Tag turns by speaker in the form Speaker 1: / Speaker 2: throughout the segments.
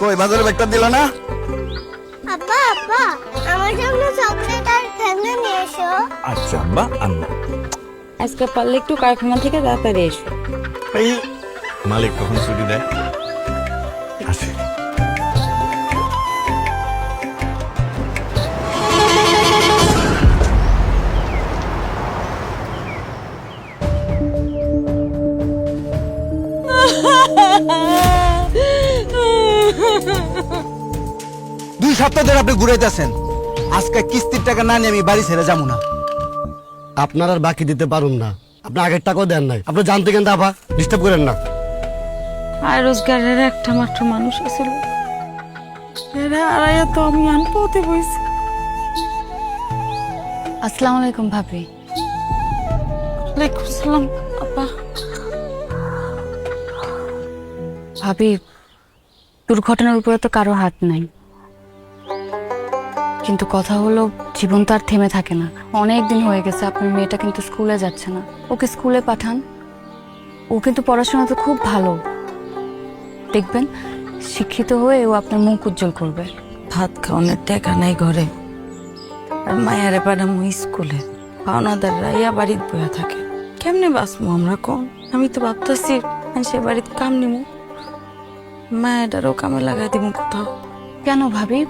Speaker 1: কই বাজারে ব্যাগটা দিল না?
Speaker 2: আব্বা আব্বা আমার জন্য চকলেট আর খেলনা নিয়ে এসো।
Speaker 1: আচ্ছা আব্বা আম্মা।
Speaker 3: আজকে পারলে একটু কারখানা থেকে তাড়াতাড়ি এসো।
Speaker 1: এই মালিক কখন ছুটি দেয়? আসে। দুই সপ্তাহ ধরে আপনি ঘুরাইতেছেন, আজকে কিস্তির টাকা না নিয়ে আমি বাড়ি ছেড়ে যাবো না।
Speaker 4: আপনার আর বাকি দিতে পারুন না, আপনি আগের টাকাও দেন নাই। আপনি জানতে কেন আপা ডিস্টার্ব করেন না।
Speaker 3: আর রোজগারের একটা মাত্র মানুষ আছিল, এরা আড়াইয়া তো আমি আনপথে বইছি।
Speaker 5: আসসালামু আলাইকুম ভাবি।
Speaker 3: ওয়ালাইকুম সালাম আপা।
Speaker 5: ভাবি, দুর্ঘটনার উপরে তো কারো হাত নাই, কিন্তু কথা হলো জীবন তো আর থেমে থাকে না। অনেক দিন হয়ে গেছে আপনার মেয়েটা কিন্তু স্কুলে যাচ্ছে না। ওকে স্কুলে পাঠান, ও কিন্তু পড়াশোনাতে খুব ভালো। দেখবেন শিক্ষিত হয়ে ও আপনার মুখ উজ্জ্বল করবে।
Speaker 3: ভাত খাওয়ানোর টাকা নাই ঘরে, আর মায়ারে পাঠামো স্কুলে, পাওনাদাররা ইয়া বাড়িতে বয়া থাকে। কেমনে বাঁচবো আমরা কম? আমি তো ভাবতেছি সে বাড়িতে কাম নিমু, মায়াটারও কামে লাগাই দিব কোথাও।
Speaker 5: কেন ভাবি,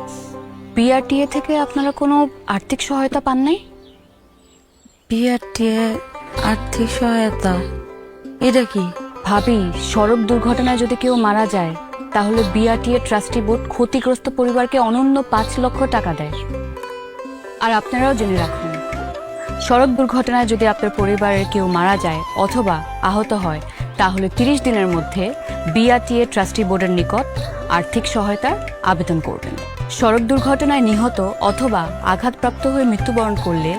Speaker 5: বিআরটিএ থেকে আপনারা কোনো আর্থিক সহায়তা পান নাই?
Speaker 3: বিআরটিএ আর্থিক সহায়তা এটা কি?
Speaker 5: ভাবি, সড়ক দুর্ঘটনায় যদি কেউ মারা যায় তাহলে বিআরটিএ ট্রাস্টি বোর্ড ক্ষতিগ্রস্ত পরিবারকে অনন্য 5 লক্ষ টাকা দেয়। আর আপনারাও জেনে রাখুন, সড়ক দুর্ঘটনায় যদি আপনার পরিবারের কেউ মারা যায় অথবা আহত হয় তাহলে 30 দিনের মধ্যে বিআরটিএ ট্রাস্টি বোর্ডের নিকট আর্থিক সহায়তার আবেদন করবেন। সড়ক দুর্ঘটনায় নিহত অথবা আঘাতপ্রাপ্ত হয়ে মৃত্যুবরণ করলে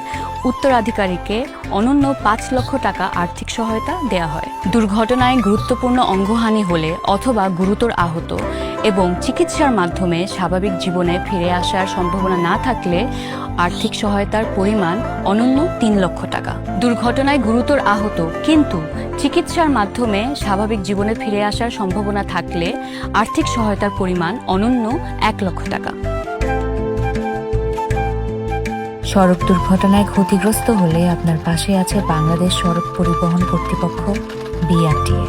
Speaker 5: উত্তরাধিকারীকে অনন্য 5 লক্ষ টাকা আর্থিক সহায়তা দেয়া হয়। দুর্ঘটনায় গুরুত্বপূর্ণ অঙ্গহানি হলে অথবা গুরুতর আহত এবং চিকিৎসার মাধ্যমে স্বাভাবিক জীবনে ফিরে আসার সম্ভাবনা না থাকলে আর্থিক সহায়তার পরিমাণ অনন্য 3 লক্ষ টাকা। দুর্ঘটনায় গুরুতর আহত কিন্তু চিকিৎসার মাধ্যমে স্বাভাবিক জীবনে ফিরে আসার সম্ভাবনা থাকলে আর্থিক সহায়তার পরিমাণ অনন্য 1 লক্ষ টাকা।
Speaker 6: সড়ক দুর্ঘটনায় ক্ষতিগ্রস্ত হলে আপনার পাশে আছে বাংলাদেশ সড়ক পরিবহন কর্তৃপক্ষ, বিআরটিএ।